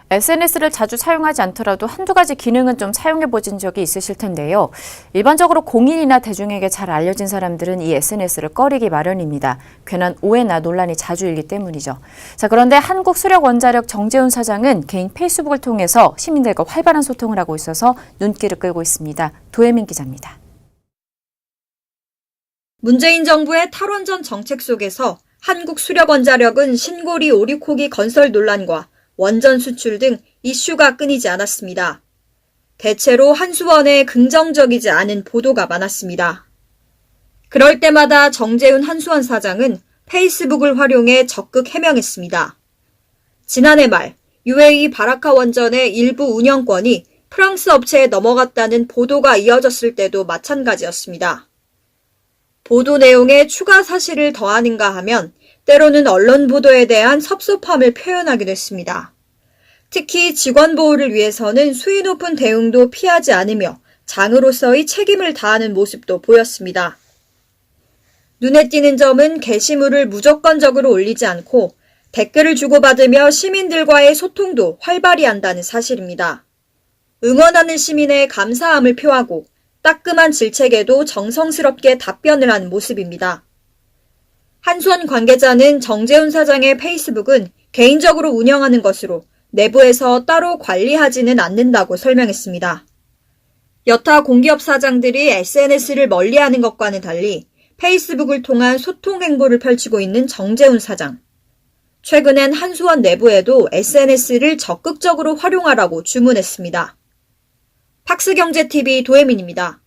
SNS를 자주 사용하지 않더라도 한두 가지 기능은 좀 사용해 보신 적이 있으실 텐데요. 일반적으로 공인이나 대중에게 잘 알려진 사람들은 이 SNS를 꺼리기 마련입니다. 괜한 오해나 논란이 자주 일기 때문이죠. 자, 그런데 한국수력원자력 정재훈 사장은 개인 페이스북을 통해서 시민들과 활발한 소통을 하고 있어서 눈길을 끌고 있습니다. 도혜민 기자입니다. 문재인 정부의 탈원전 정책 속에서 한국수력원자력은 신고리 오리코기 건설 논란과 원전 수출 등 이슈가 끊이지 않았습니다. 대체로 한수원에 긍정적이지 않은 보도가 많았습니다. 그럴 때마다 정재훈 한수원 사장은 페이스북을 활용해 적극 해명했습니다. 지난해 말 UAE 바라카 원전의 일부 운영권이 프랑스 업체에 넘어갔다는 보도가 이어졌을 때도 마찬가지였습니다. 보도 내용에 추가 사실을 더하는가 하면 때로는 언론 보도에 대한 섭섭함을 표현하기도 했습니다. 특히 직원 보호를 위해서는 수위 높은 대응도 피하지 않으며 장으로서의 책임을 다하는 모습도 보였습니다. 눈에 띄는 점은 게시물을 무조건적으로 올리지 않고 댓글을 주고받으며 시민들과의 소통도 활발히 한다는 사실입니다. 응원하는 시민의 감사함을 표하고 따끔한 질책에도 정성스럽게 답변을 하는 모습입니다. 한수원 관계자는 정재훈 사장의 페이스북은 개인적으로 운영하는 것으로 내부에서 따로 관리하지는 않는다고 설명했습니다. 여타 공기업 사장들이 SNS를 멀리하는 것과는 달리 페이스북을 통한 소통 행보를 펼치고 있는 정재훈 사장. 최근엔 한수원 내부에도 SNS를 적극적으로 활용하라고 주문했습니다. 팍스경제TV 도혜민입니다.